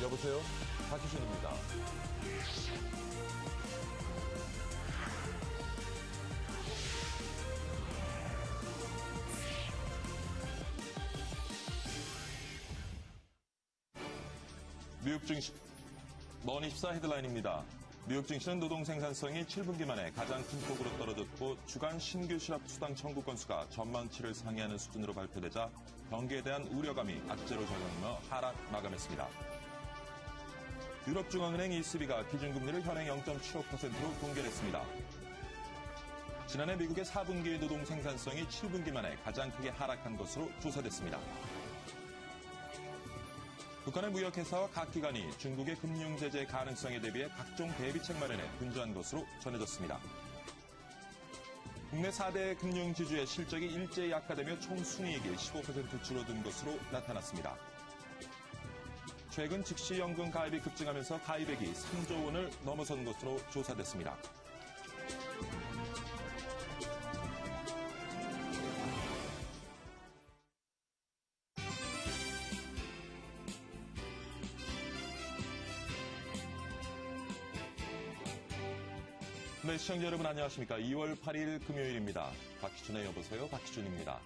여보세요? 박희준입니다. 뉴욕 증시 머니24 헤드라인입니다. 뉴욕 증시는 노동 생산성이 7분기 만에 가장 큰 폭으로 떨어졌고 주간 신규 실업 수당 청구 건수가 전망치를 상회하는 수준으로 발표되자 경기에 대한 우려감이 악재로 작용하며 하락 마감했습니다. 유럽중앙은행 ECB가 기준금리를 현행 0.75%로 동결했습니다. 지난해 미국의 4분기 노동 생산성이 7분기 만에 가장 크게 하락한 것으로 조사됐습니다. 북한의 무역회사와 각 기관이 중국의 금융 제재 가능성에 대비해 각종 대비책 마련에 분주한 것으로 전해졌습니다. 국내 4대 금융 지주의 실적이 일제히 약화되며 총 순이익이 15% 줄어든 것으로 나타났습니다. 최근 즉시연금 가입이 급증하면서 가입액이 3조 원을 넘어선 것으로 조사됐습니다. 네, 시청자 여러분 안녕하십니까. 2월 8일 금요일입니다. 박희준의 여보세요. 박희준입니다.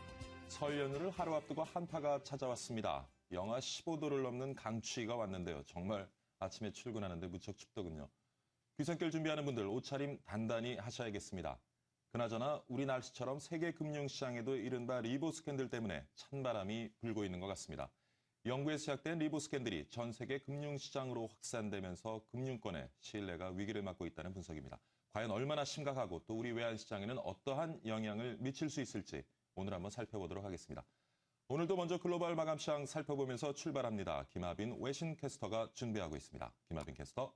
설 연휴를 하루 앞두고 한파가 찾아왔습니다. 영하 15도를 넘는 강추위가 왔는데요. 정말 아침에 출근하는데 무척 춥더군요. 귀성길 준비하는 분들 옷차림 단단히 하셔야겠습니다. 그나저나 우리 날씨처럼 세계 금융시장에도 이른바 리보 스캔들 때문에 찬바람이 불고 있는 것 같습니다. 영국에 시작된 리보 스캔들이 전 세계 금융시장으로 확산되면서 금융권의 신뢰가 위기를 맞고 있다는 분석입니다. 과연 얼마나 심각하고 또 우리 외환시장에는 어떠한 영향을 미칠 수 있을지 오늘 한번 살펴보도록 하겠습니다. 오늘도 먼저 글로벌 마감 시장 살펴보면서 출발합니다. 김하빈 외신 캐스터가 준비하고 있습니다. 김하빈 캐스터.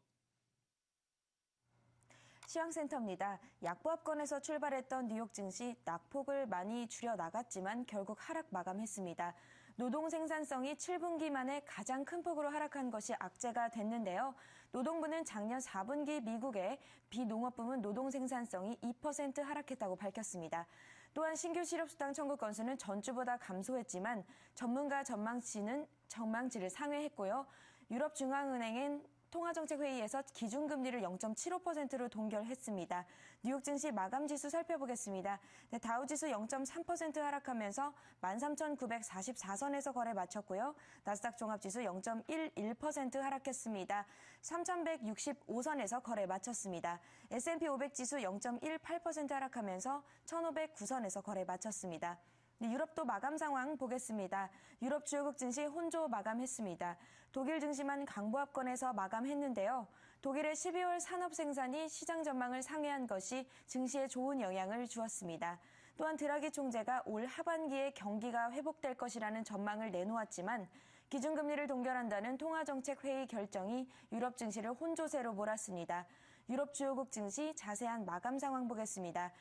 시황센터입니다. 약보합권에서 출발했던 뉴욕 증시 낙폭을 많이 줄여 나갔지만 결국 하락 마감했습니다. 노동 생산성이 7분기 만에 가장 큰 폭으로 하락한 것이 악재가 됐는데요. 노동부는 작년 4분기 미국의 비농업 부문 노동 생산성이 2% 하락했다고 밝혔습니다. 또한 신규 실업수당 청구 건수는 전주보다 감소했지만 전문가 전망치를 상회했고요. 유럽중앙은행은 통화정책회의에서 기준금리를 0.75%로 동결했습니다. 뉴욕 증시 마감지수 살펴보겠습니다. 네, 다우지수 0.3% 하락하면서 13,944선에서 거래 마쳤고요. 나스닥 종합지수 0.11% 하락했습니다. 3,165선에서 거래 마쳤습니다. S&P 500지수 0.18% 하락하면서 1,509선에서 거래 마쳤습니다. 유럽도 마감 상황 보겠습니다. 유럽 주요국 증시 혼조 마감했습니다. 독일 증시만 강보합권에서 마감했는데요. 독일의 12월 산업 생산이 시장 전망을 상회한 것이 증시에 좋은 영향을 주었습니다. 또한 드라기 총재가 올 하반기에 경기가 회복될 것이라는 전망을 내놓았지만 기준금리를 동결한다는 통화정책회의 결정이 유럽 증시를 혼조세로 몰았습니다. 유럽 주요국 증시 자세한 마감 상황 보겠습니다.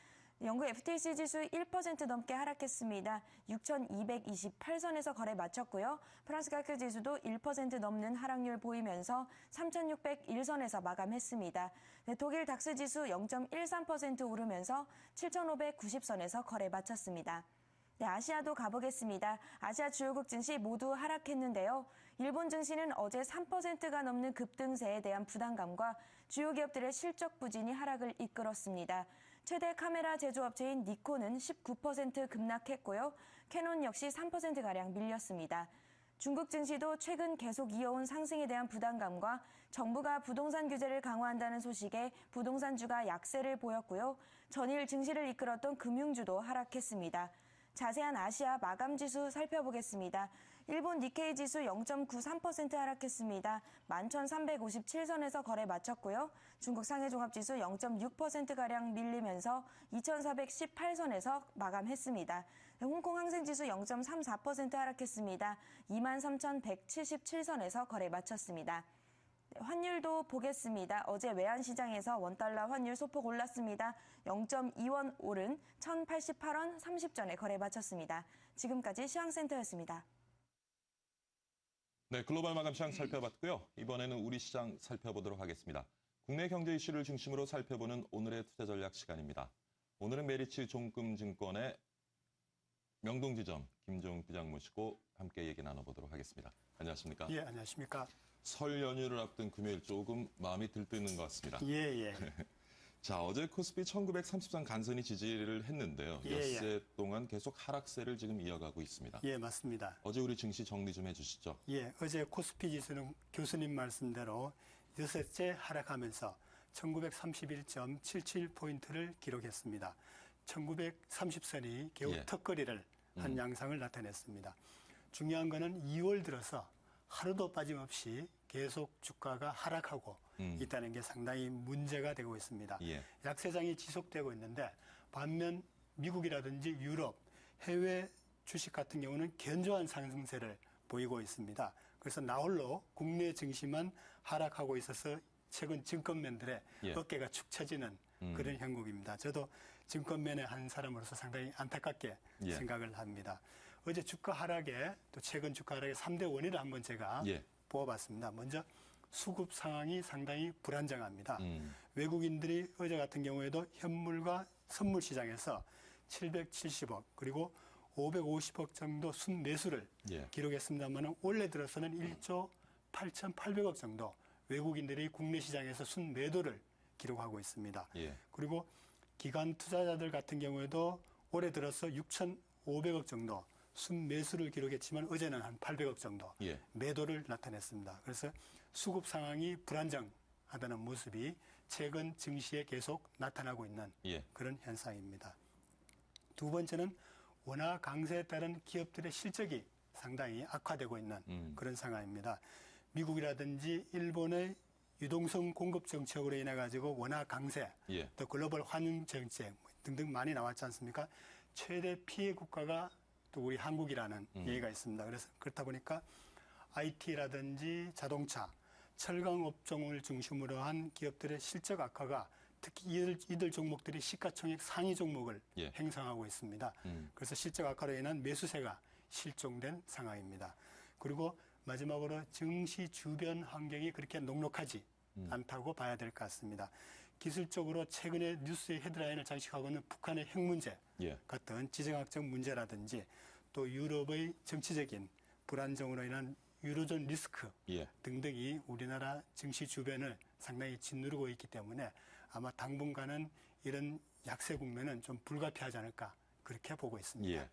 영국 FTSE 지수 1% 넘게 하락했습니다. 6,228선에서 거래 마쳤고요. 프랑스 CAC 지수도 1% 넘는 하락률 보이면서 3,601선에서 마감했습니다. 네, 독일 닥스 지수 0.13% 오르면서 7,590선에서 거래 마쳤습니다. 네, 아시아도 가보겠습니다. 아시아 주요국 증시 모두 하락했는데요. 일본 증시는 어제 3%가 넘는 급등세에 대한 부담감과 주요 기업들의 실적 부진이 하락을 이끌었습니다. 최대 카메라 제조업체인 니콘은 19% 급락했고요. 캐논 역시 3%가량 밀렸습니다. 중국 증시도 최근 계속 이어온 상승에 대한 부담감과 정부가 부동산 규제를 강화한다는 소식에 부동산주가 약세를 보였고요. 전일 증시를 이끌었던 금융주도 하락했습니다. 자세한 아시아 마감지수 살펴보겠습니다. 일본 니케이 지수 0.93% 하락했습니다. 11,357선에서 거래 마쳤고요. 중국 상해종합지수 0.6%가량 밀리면서 2,418선에서 마감했습니다. 홍콩 항생지수 0.34% 하락했습니다. 23,177선에서 거래 마쳤습니다. 환율도 보겠습니다. 어제 외환시장에서 원달러 환율 소폭 올랐습니다. 0.2원 오른 1,088원 30전에 거래 마쳤습니다. 지금까지 시황센터였습니다. 네, 글로벌 마감 시장 살펴봤고요. 이번에는 우리 시장 살펴보도록 하겠습니다. 국내 경제 이슈를 중심으로 살펴보는 오늘의 투자 전략 시간입니다. 오늘은 메리츠 종금증권의 명동지점 김종욱 부장 모시고 함께 얘기 나눠보도록 하겠습니다. 안녕하십니까? 예, 안녕하십니까? 설 연휴를 앞둔 금요일 조금 마음이 들뜨는 것 같습니다. 예, 예. 자, 어제 코스피 1930선 간선히 지지를 했는데요. 예, 엿새 동안 계속 하락세를 지금 이어가고 있습니다. 예, 맞습니다. 어제 우리 증시 정리 좀 해주시죠. 예, 어제 코스피 지수는 교수님 말씀대로 여섯째 하락하면서 1931.77포인트를 기록했습니다. 1930선이 겨우 예. 턱걸이를 한 양상을 나타냈습니다. 중요한 거는 2월 들어서 하루도 빠짐없이 계속 주가가 하락하고 있다는 게 상당히 문제가 되고 있습니다. 예. 약세장이 지속되고 있는데 반면 미국이라든지 유럽, 해외 주식 같은 경우는 견조한 상승세를 보이고 있습니다. 그래서 나홀로 국내 증시만 하락하고 있어서 최근 증권맨들의 예. 어깨가 축 처지는 그런 형국입니다. 저도 증권맨의 한 사람으로서 상당히 안타깝게 예. 생각을 합니다. 어제 주가 하락에 또 최근 주가 하락의 3대 원인을 한번 제가 예. 뽑아봤습니다. 먼저 수급 상황이 상당히 불안정합니다. 외국인들이 어제 같은 경우에도 현물과 선물 시장에서 770억 그리고 550억 정도 순매수를 예. 기록했습니다만 원래 들어서는 1조 8,800억 정도 외국인들이 국내 시장에서 순매도를 기록하고 있습니다. 예. 그리고 기관 투자자들 같은 경우에도 올해 들어서 6,500억 정도 순매수를 기록했지만 어제는 한 800억 정도 예. 매도를 나타냈습니다. 그래서 수급 상황이 불안정하다는 모습이 최근 증시에 계속 나타나고 있는 예. 그런 현상입니다. 두 번째는 원화 강세에 따른 기업들의 실적이 상당히 악화되고 있는 그런 상황입니다. 미국이라든지 일본의 유동성 공급 정책으로 인해 가지고 원화 강세, 예. 또 글로벌 환율 정책 등등 많이 나왔지 않습니까? 최대 피해 국가가 또 우리 한국이라는 얘기가 있습니다. 그래서 그렇다 보니까 IT라든지 자동차, 철강 업종을 중심으로 한 기업들의 실적 악화가 특히 이들 종목들이 시가총액 상위 종목을 예. 형성하고 있습니다. 그래서 실적 악화로 인한 매수세가 실종된 상황입니다. 그리고 마지막으로 증시 주변 환경이 그렇게 녹록하지 않다고 봐야 될 것 같습니다. 기술적으로 최근에 뉴스의 헤드라인을 장식하고 있는 북한의 핵 문제 예. 같은 지정학적 문제라든지 또 유럽의 정치적인 불안정으로 인한 유로존 리스크 예. 등등이 우리나라 증시 주변을 상당히 짓누르고 있기 때문에 아마 당분간은 이런 약세 국면은 좀 불가피하지 않을까 그렇게 보고 있습니다. 예.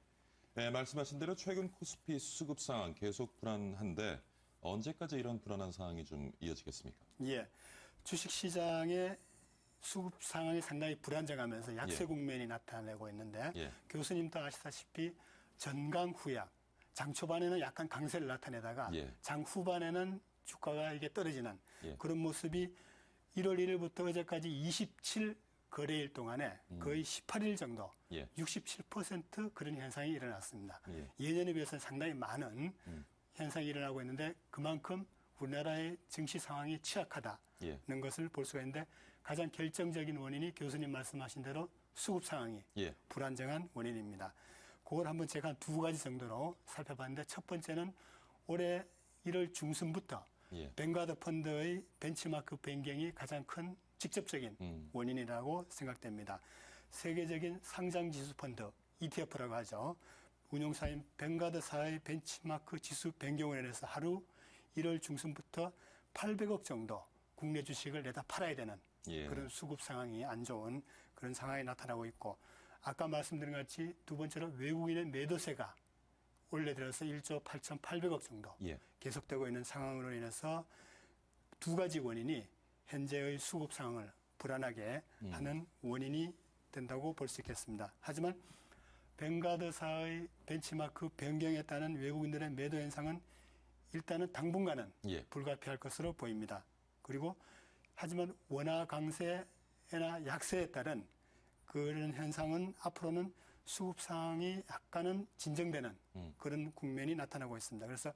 네, 말씀하신 대로 최근 코스피 수급 상황 계속 불안한데 언제까지 이런 불안한 상황이 좀 이어지겠습니까? 예, 주식시장의 수급 상황이 상당히 불안정하면서 약세 예. 국면이 나타나고 있는데 예. 교수님도 아시다시피 전강 후약, 장 초반에는 약간 강세를 나타내다가 예. 장 후반에는 주가가 이게 떨어지는 예. 그런 모습이 1월 1일부터 어제까지 27 거래일 동안에 거의 18일 정도 예. 67% 그런 현상이 일어났습니다. 예. 예년에 비해서는 상당히 많은 현상이 일어나고 있는데 그만큼 우리나라의 증시 상황이 취약하다는 예. 것을 볼 수가 있는데 가장 결정적인 원인이 교수님 말씀하신 대로 수급 상황이 예. 불안정한 원인입니다. 그걸 한번 제가 두 가지 정도로 살펴봤는데 첫 번째는 올해 1월 중순부터 예. 뱅가드 펀드의 벤치마크 변경이 가장 큰 직접적인 원인이라고 생각됩니다. 세계적인 상장 지수 펀드 ETF라고 하죠. 운용사인 뱅가드사의 벤치마크 지수 변경으로 인해서 하루 1월 중순부터 800억 정도 국내 주식을 내다 팔아야 되는 예. 그런 수급 상황이 안 좋은 그런 상황이 나타나고 있고 아까 말씀드린 것 같이 두 번째로 외국인의 매도세가 올해 들어서 1조 8,800억 정도 예. 계속되고 있는 상황으로 인해서 두 가지 원인이 현재의 수급 상황을 불안하게 하는 원인이 된다고 볼 수 있겠습니다. 하지만 뱅가드사의 벤치마크 변경에 따른 외국인들의 매도 현상은 일단은 당분간은 예. 불가피할 것으로 보입니다. 그리고 하지만 원화 강세나 약세에 따른 그런 현상은 앞으로는 수급 상황이 약간은 진정되는 그런 국면이 나타나고 있습니다. 그래서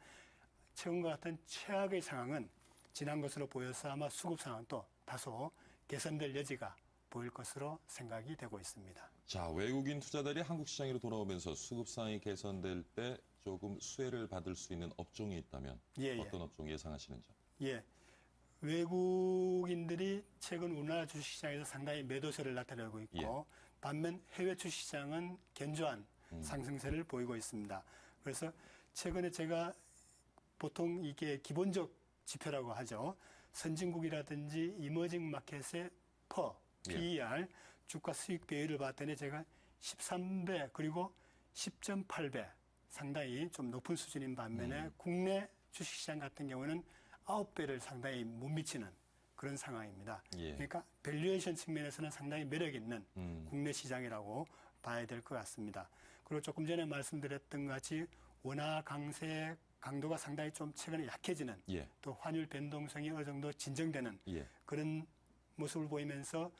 최근과 같은 최악의 상황은 지난 것으로 보여서 아마 수급 상황도 다소 개선될 여지가 보일 것으로 생각이 되고 있습니다. 자, 외국인 투자들이 한국 시장으로 돌아오면서 수급 상황이 개선될 때 조금 수혜를 받을 수 있는 업종이 있다면 예, 예. 어떤 업종 예상하시는지? 예. 외국인들이 최근 우리나라 주식시장에서 상당히 매도세를 나타내고 있고 반면 해외 주식시장은 견조한 상승세를 보이고 있습니다. 그래서 최근에 제가 보통 이게 기본적 지표라고 하죠. 선진국이라든지 이머징 마켓의 PER, 주가 수익 비율을 봤더니 제가 13배 그리고 10.8배 상당히 좀 높은 수준인 반면에 국내 주식시장 같은 경우는 9배를 상당히 못 미치는 그런 상황입니다. 그러니까 밸류에이션 측면에서는 상당히 매력 있는 국내 시장이라고 봐야 될 것 같습니다. 그리고 조금 전에 말씀드렸던 것 같이 원화 강세 강도가 상당히 좀 최근에 약해지는 또 환율 변동성이 어느 정도 진정되는 그런 모습을 보이면서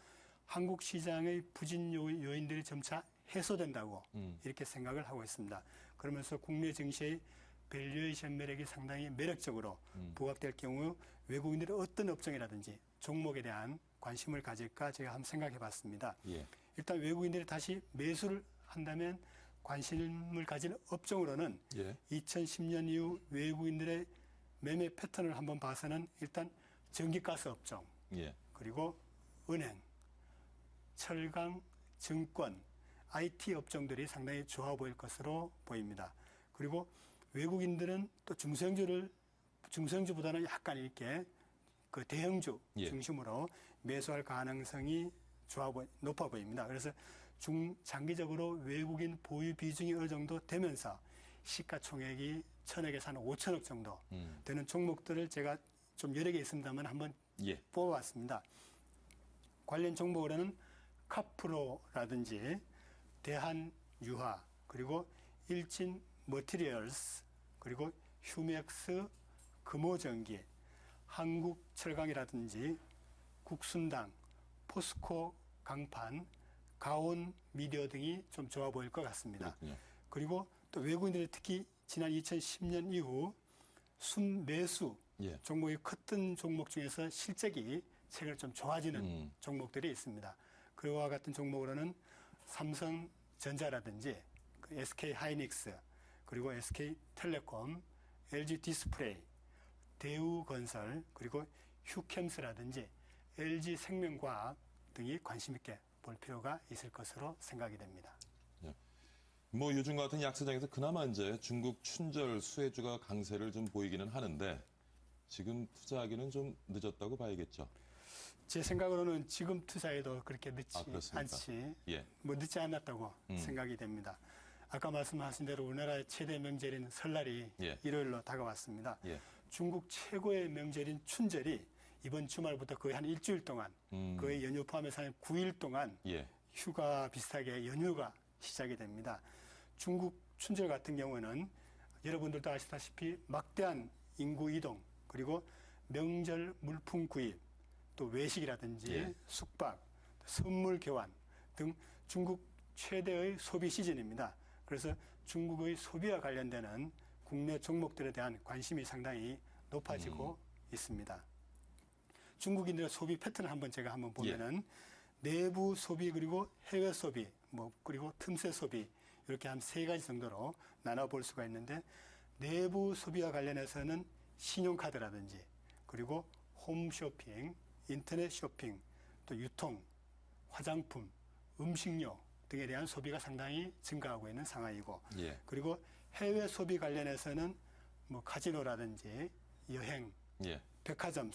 한국 시장의 부진 요인들이 점차 해소된다고 이렇게 생각을 하고 있습니다. 그러면서 국내 증시의 밸류에이션 매력이 상당히 매력적으로 부각될 경우 외국인들이 어떤 업종이라든지 종목에 대한 관심을 가질까 제가 한번 생각해 봤습니다. 일단 외국인들이 다시 매수를 한다면 관심을 가진 업종으로는 2010년 이후 외국인들의 매매 패턴을 한번 봐서는 일단 전기가스 업종, 그리고 은행, 철강, 증권, IT 업종들이 상당히 좋아 보일 것으로 보입니다. 그리고 외국인들은 또 중소형주보다는 약간 이렇게 그 대형주 중심으로 매수할 가능성이 높아 보입니다. 그래서 중장기적으로 외국인 보유 비중이 어느 정도 되면서 시가총액이 1,000억에서 한 5천억 정도 되는 종목들을 제가 좀 여러 개 있습니다만 한번 뽑아봤습니다. 관련 종목으로는 카프로라든지 대한유화, 그리고 일진 머티리얼스, 그리고 휴맥스 금호전기, 한국철강이라든지 국순당, 포스코 강판, 가온 미디어 등이 좀 좋아 보일 것 같습니다. 그리고 또 외국인들이 특히 지난 2010년 이후 순매수 종목이 컸던 종목 중에서 실적이 최근에 좀 좋아지는 종목들이 있습니다. 그와 같은 종목으로는 삼성전자라든지 SK 하이닉스, 그리고 SK텔레콤, LG 디스플레이, 대우건설, 그리고 휴캠스라든지 LG 생명과학 등이 관심 있게 볼 필요가 있을 것으로 생각이 됩니다. 뭐 요즘 같은 약세장에서 그나마 이제 중국 춘절 수혜주가 강세를 좀 보이기는 하는데 지금 투자하기는 좀 늦었다고 봐야겠죠. 제 생각으로는 지금 투자해도 그렇게 늦지 않지, 뭐 늦지 않았다고 생각이 됩니다. 아까 말씀하신 대로 우리나라의 최대 명절인 설날이 일요일로 다가왔습니다. 중국 최고의 명절인 춘절이 이번 주말부터 거의 한 일주일 동안, 거의 연휴 포함해서 한 9일 동안 휴가 비슷하게 연휴가 시작이 됩니다. 중국 춘절 같은 경우는 여러분들도 아시다시피 막대한 인구 이동, 그리고 명절 물품 구입, 또 외식이라든지 숙박, 선물 교환 등 중국 최대의 소비 시즌입니다. 그래서 중국의 소비와 관련되는 국내 종목들에 대한 관심이 상당히 높아지고 있습니다. 중국인들의 소비 패턴을 제가 한번 보면은 내부 소비, 그리고 해외 소비, 그리고 틈새 소비, 이렇게 한 3가지 정도로 나눠볼 수가 있는데, 내부 소비와 관련해서는 신용카드라든지, 그리고 홈쇼핑, 인터넷 쇼핑, 또 유통, 화장품, 음식료 등에 대한 소비가 상당히 증가하고 있는 상황이고, 그리고 해외 소비 관련해서는 카지노라든지 여행, 백화점,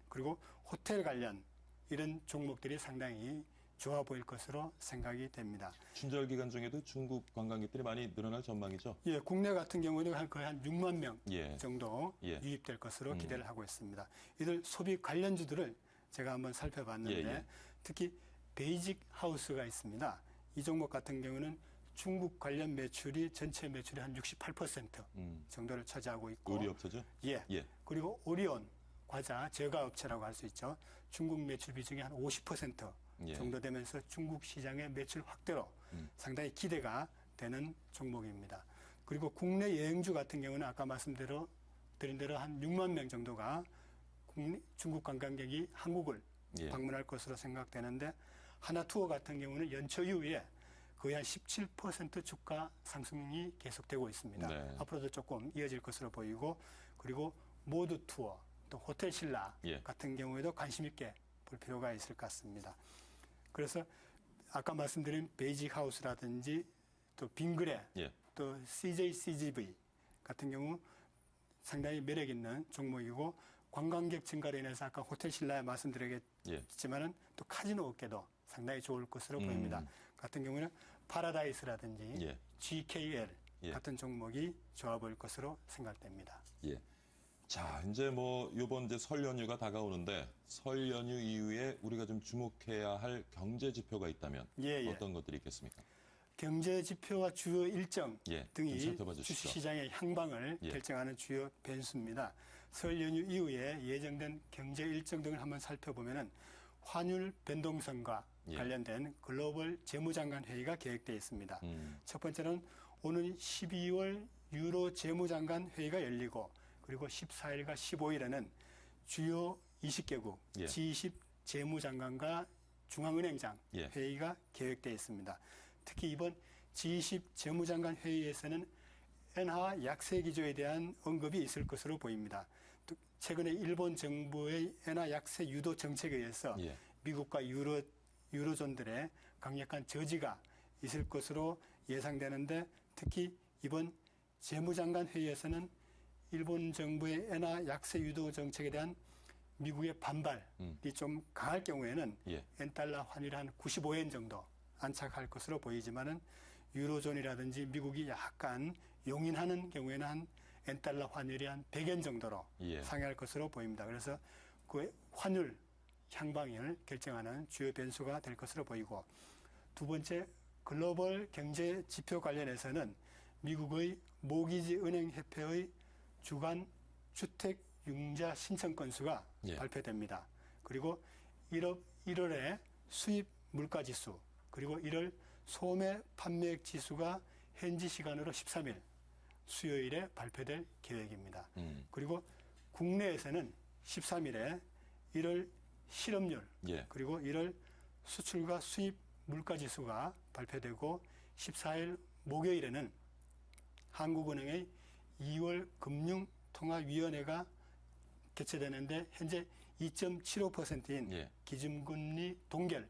그리고 호텔 관련 이런 종목들이 상당히 좋아 보일 것으로 생각이 됩니다. 춘절 기간 중에도 중국 관광객들이 많이 늘어날 전망이죠? 국내 같은 경우는 거의 한 6만 명 정도 유입될 것으로 기대를 하고 있습니다. 이들 소비 관련주들을 제가 한번 살펴봤는데 특히 베이직 하우스가 있습니다. 이 종목 같은 경우는 중국 관련 매출이 전체 매출의 한 68% 정도를 차지하고 있고, 의류업체죠? 그리고 오리온 과자 제과업체라고 할 수 있죠. 중국 매출 비중이 한 50% 정도 되면서 중국 시장의 매출 확대로 상당히 기대가 되는 종목입니다. 그리고 국내 여행주 같은 경우는 아까 말씀드린 대로 한 6만 명 정도가 중국 관광객이 한국을 방문할 것으로 생각되는데, 하나투어 같은 경우는 연초 이후에 거의 한 17% 주가 상승이 계속되고 있습니다. 앞으로도 조금 이어질 것으로 보이고, 그리고 모두투어, 또 호텔신라 같은 경우에도 관심 있게 볼 필요가 있을 것 같습니다. 그래서 아까 말씀드린 베이직하우스라든지 또 빙그레, 또 CJCGV 같은 경우 상당히 매력 있는 종목이고, 관광객 증가로 인해서 아까 호텔 신라에 말씀드렸지만은 또 카지노 업계도 상당히 좋을 것으로 보입니다. 같은 경우는 파라다이스라든지 예. GKL 예. 같은 종목이 좋아 보일 것으로 생각됩니다. 예. 자, 이제 뭐 이번 이제 설 연휴가 다가오는데 설 연휴 이후에 우리가 좀 주목해야 할 경제 지표가 있다면 예, 예. 어떤 것들이 있겠습니까? 경제 지표와 주요 일정 예, 좀 등이 살펴봐 주시죠. 주식시장의 향방을 예. 결정하는 주요 변수입니다. 설 연휴 이후에 예정된 경제 일정 등을 한번 살펴보면은 환율 변동성과 예. 관련된 글로벌 재무장관 회의가 계획되어 있습니다. 음. 첫 번째는 오는 12월 유로 재무장관 회의가 열리고 그리고 14일과 15일에는 주요 20개국 예. G20 재무장관과 중앙은행장 예. 회의가 계획되어 있습니다. 특히 이번 G20 재무장관 회의에서는 엔화 약세 기조에 대한 언급이 있을 것으로 보입니다. 또 최근에 일본 정부의 엔화 약세 유도 정책에 의해서 예. 미국과 유로존들의 강력한 저지가 있을 것으로 예상되는데 특히 이번 재무장관 회의에서는 일본 정부의 엔화 약세 유도 정책에 대한 미국의 반발이 좀 강할 경우에는 예. 엔달러 환율이 한 95엔 정도 안착할 것으로 보이지만은 유로존이라든지 미국이 약간 용인하는 경우에는 한 엔달러 환율이 한 100엔 정도로 예. 상회할 것으로 보입니다. 그래서 그 환율 향방을 결정하는 주요 변수가 될 것으로 보이고 두 번째 글로벌 경제 지표 관련해서는 미국의 모기지 은행협회의 주간 주택 융자 신청 건수가 예. 발표됩니다. 그리고 1월에 수입 물가 지수 그리고 1월 소매 판매액 지수가 현지 시간으로 13일 수요일에 발표될 계획입니다. 그리고 국내에서는 13일에 1월 실업률 예. 그리고 1월 수출과 수입 물가 지수가 발표되고 14일 목요일에는 한국은행의 2월 금융통화위원회가 개최되는데 현재 2.75%인 예. 기준금리 동결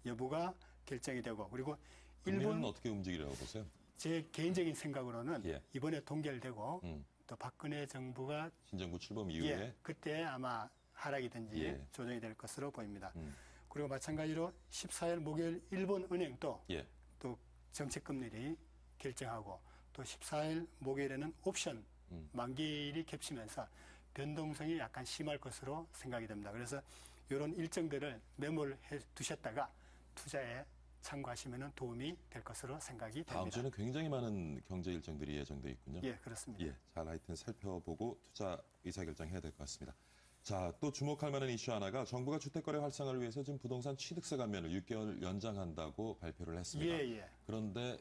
여부가 결정이 되고 그리고 금리는 일본 어떻게 움직이려고 보세요? 제 개인적인 생각으로는 예. 이번에 동결되고 음. 또 박근혜 정부가 신정부 출범 이후에 예, 그때 아마 하락이든지 예. 조정이 될 것으로 보입니다. 음. 그리고 마찬가지로 14일 목요일 일본 은행도 예. 또 정책 금리를 결정하고 또 14일 목요일에는 옵션 만기일이 겹치면서 변동성이 약간 심할 것으로 생각이 됩니다. 그래서 이런 일정들을 메모를 해 두셨다가 투자에 참고하시면 도움이 될 것으로 생각이 다음 됩니다. 주에는 굉장히 많은 경제 일정들이 예정돼 있군요. 예, 그렇습니다. 예, 잘 하여튼 살펴보고 투자 의사결정해야 될 것 같습니다. 자, 또 주목할 만한 이슈 하나가 정부가 주택거래 활성화를 위해서 지금 부동산 취득세 감면을 6개월 연장한다고 발표를 했습니다. 예, 예. 그런데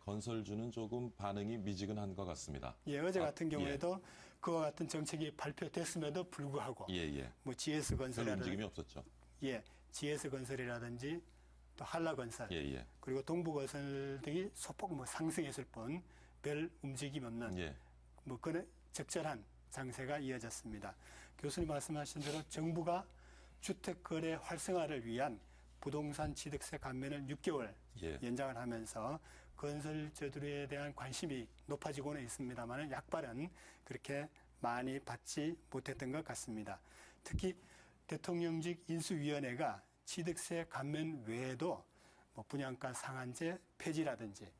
건설주는 조금 반응이 미지근한 것 같습니다. 예, 어제 같은 경우에도 그와 같은 정책이 발표됐음에도 불구하고 예, 예. 뭐 GS 별 건설이라든지 움직임이 없었죠. 예, GS 건설이라든지 또 한라건설 예, 예. 그리고 동부건설 등이 소폭 뭐 상승했을 뿐 별 움직임 없는 예. 뭐 그런 적절한 장세가 이어졌습니다. 교수님 말씀하신 대로 정부가 주택거래 활성화를 위한 부동산 취득세 감면을 6개월 예. 연장을 하면서 건설주들에 대한 관심이 높아지고는 있습니다만 약발은 그렇게 많이 받지 못했던 것 같습니다. 특히 대통령직 인수위원회가 취득세 감면 외에도 뭐 분양가 상한제 폐지라든지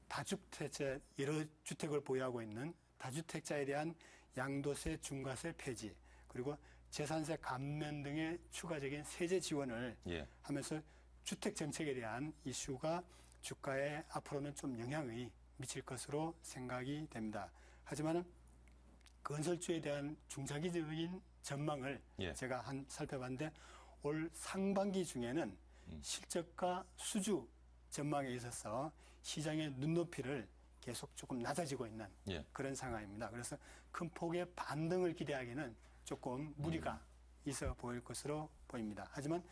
다주택자 여러 주택을 보유하고 있는 다주택자에 대한 양도세 중과세 폐지 그리고 재산세 감면 등의 추가적인 세제 지원을 예. 하면서 주택 정책에 대한 이슈가 주가에 앞으로는 좀 영향이 미칠 것으로 생각이 됩니다. 하지만 건설주에 대한 중장기적인 전망을 예. 제가 살펴봤는데 올 상반기 중에는 실적과 수주 전망에 있어서 시장의 눈높이를 계속 조금 낮아지고 있는 예. 그런 상황입니다. 그래서 큰 폭의 반등을 기대하기는 조금 무리가 있어 보일 것으로 보입니다. 하지만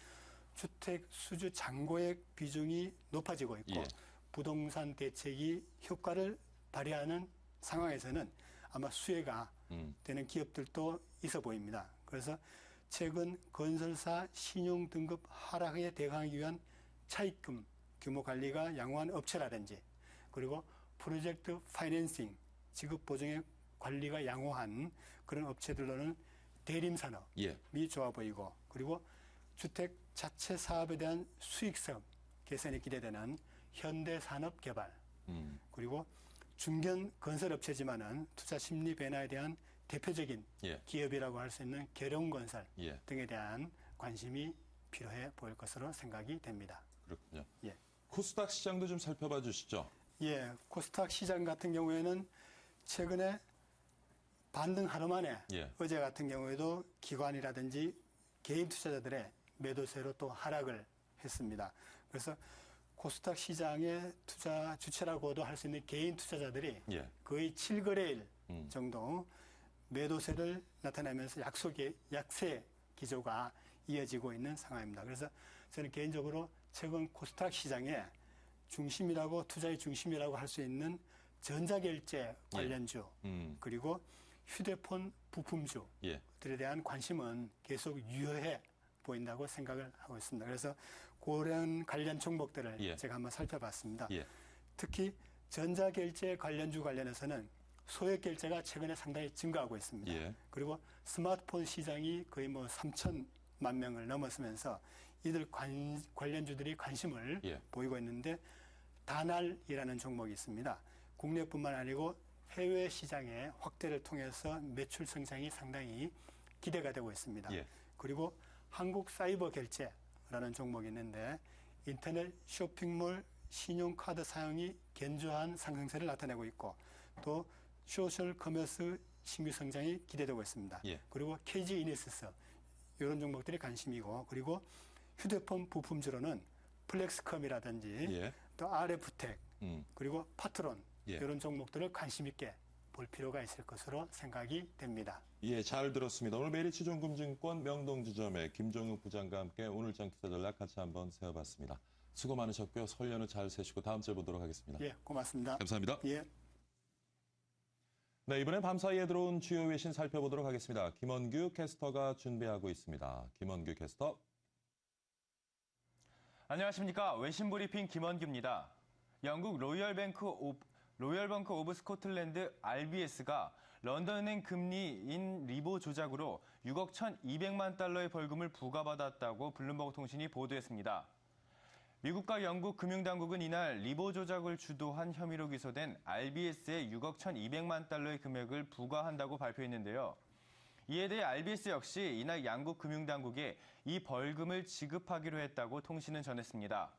주택 수주 잔고액 비중이 높아지고 있고 예. 부동산 대책이 효과를 발휘하는 상황에서는 아마 수혜가 되는 기업들도 있어 보입니다. 그래서 최근 건설사 신용 등급 하락에 대응하기 위한 차입금 규모 관리가 양호한 업체라든지 그리고 프로젝트 파이낸싱 지급 보증의 관리가 양호한 그런 업체들로는 대림산업이 예. 좋아 보이고, 그리고 주택 자체 사업에 대한 수익성 개선이 기대되는 현대산업개발, 그리고 중견 건설업체지만은 투자 심리 변화에 대한 대표적인 예. 기업이라고 할 수 있는 계룡건설 예. 등에 대한 관심이 필요해 보일 것으로 생각이 됩니다. 그렇군요. 예. 코스닥 시장도 좀 살펴봐 주시죠. 예, 코스닥 시장 같은 경우에는 최근에 반등 하루 만에 예. 어제 같은 경우에도 기관이라든지 개인 투자자들의 매도세로 또 하락을 했습니다. 그래서 코스닥 시장의 투자 주체라고도 할 수 있는 개인 투자자들이 예. 거의 7거래일 정도 매도세를 나타내면서 약세 기조가 이어지고 있는 상황입니다. 그래서 저는 개인적으로 최근 코스닥 시장의 중심이라고, 투자의 중심이라고 할 수 있는 전자결제 관련주, 그리고 휴대폰 부품주들에 예. 대한 관심은 계속 유효해 보인다고 생각을 하고 있습니다. 그래서 그런 관련 종목들을 예. 제가 한번 살펴봤습니다. 예. 특히 전자결제 관련주 관련해서는 소액결제가 최근에 상당히 증가하고 있습니다. 예. 그리고 스마트폰 시장이 거의 3천만 명을 넘어서면서 이들 관련주들이 관심을 예. 보이고 있는데, 다날이라는 종목이 있습니다. 국내뿐만 아니고 해외 시장의 확대를 통해서 매출 성장이 상당히 기대가 되고 있습니다. 예. 그리고 한국사이버결제라는 종목이 있는데, 인터넷 쇼핑몰 신용카드 사용이 견조한 상승세를 나타내고 있고, 또 소셜 커머스 신규 성장이 기대되고 있습니다. 예. 그리고 KG 이니시스 이런 종목들이 관심이고, 그리고 휴대폰 부품주로는 플렉스컴이라든지 예. 또 RF텍, 그리고 파트론 예. 이런 종목들을 관심 있게 볼 필요가 있을 것으로 생각이 됩니다. 예, 잘 들었습니다. 오늘 메리츠증권증권 명동지점의 김종욱 부장과 함께 오늘 장 기사 전략 같이 한번 세워봤습니다. 수고 많으셨고요. 설 연휴 잘 세시고 다음 주에 보도록 하겠습니다. 예, 고맙습니다. 감사합니다. 예. 네, 이번엔 밤사이에 들어온 주요 외신 살펴보도록 하겠습니다. 김원규 캐스터가 준비하고 있습니다. 김원규 캐스터. 안녕하십니까. 외신브리핑 김원규입니다. 영국 로열뱅크 오브 스코틀랜드 RBS가 런던은행 금리인 리보 조작으로 6억 1,200만 달러의 벌금을 부과받았다고 블룸버그 통신이 보도했습니다. 미국과 영국 금융당국은 이날 리보 조작을 주도한 혐의로 기소된 RBS에 6억 1,200만 달러의 금액을 부과한다고 발표했는데요. 이에 대해 RBS 역시 이날 양국 금융당국에 이 벌금을 지급하기로 했다고 통신은 전했습니다.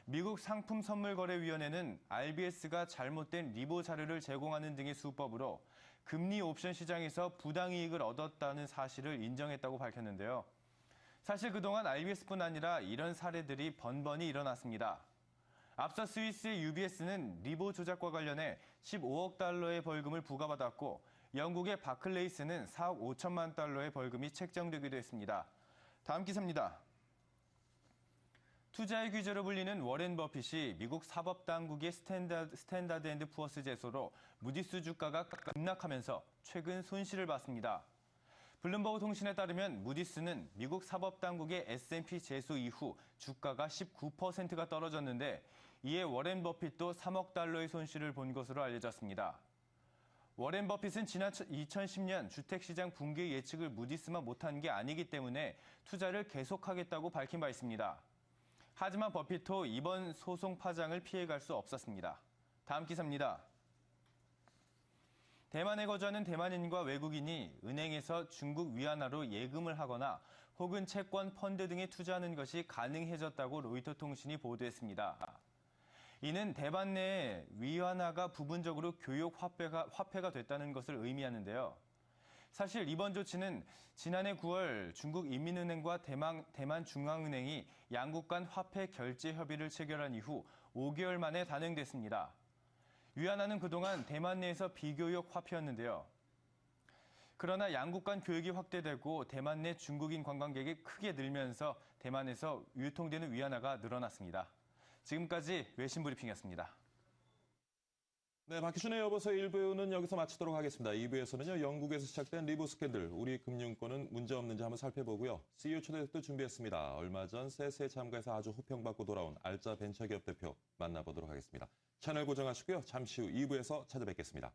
미국 상품선물거래위원회는 RBS가 잘못된 리보 자료를 제공하는 등의 수법으로 금리 옵션 시장에서 부당이익을 얻었다는 사실을 인정했다고 밝혔는데요. 사실 그동안 RBS뿐 아니라 이런 사례들이 번번이 일어났습니다. 앞서 스위스의 UBS는 리보 조작과 관련해 15억 달러의 벌금을 부과받았고, 영국의 바클레이스는 4억 5천만 달러의 벌금이 책정되기도 했습니다. 다음 기사입니다. 투자의 귀재로 불리는 워렌 버핏이 미국 사법당국의 스탠다드 앤드 푸어스 제소로 무디스 주가가 급락하면서 최근 손실을 봤습니다. 블룸버그 통신에 따르면 무디스는 미국 사법당국의 S&P 제소 이후 주가가 19%가 떨어졌는데, 이에 워렌 버핏도 3억 달러의 손실을 본 것으로 알려졌습니다. 워렌 버핏은 지난 2010년 주택시장 붕괴 예측을 무디스만 못한 게 아니기 때문에 투자를 계속하겠다고 밝힌 바 있습니다. 하지만 버핏도 이번 소송 파장을 피해갈 수 없었습니다. 다음 기사입니다. 대만에 거주하는 대만인과 외국인이 은행에서 중국 위안화로 예금을 하거나 혹은 채권, 펀드 등에 투자하는 것이 가능해졌다고 로이터 통신이 보도했습니다. 이는 대만 내에 위안화가 부분적으로 교역 화폐가 됐다는 것을 의미하는데요. 사실 이번 조치는 지난해 9월 중국 인민은행과 대만 중앙은행이 양국 간 화폐 결제 협의를 체결한 이후 5개월 만에 단행됐습니다. 위안화는 그동안 대만 내에서 비교역 화폐였는데요. 그러나 양국 간 교역이 확대되고 대만 내 중국인 관광객이 크게 늘면서 대만에서 유통되는 위안화가 늘어났습니다. 지금까지 외신브리핑이었습니다. 네, 박희준의 여보세요 1부는 여기서 마치도록 하겠습니다. 2부에서는요, 영국에서 시작된 리보 스캔들, 우리 금융권은 문제없는지 한번 살펴보고요. CEO 초대석도 준비했습니다. 얼마 전 세스에 참가해서 아주 호평받고 돌아온 알짜 벤처기업 대표 만나보도록 하겠습니다. 채널 고정하시고요. 잠시 후 2부에서 찾아뵙겠습니다.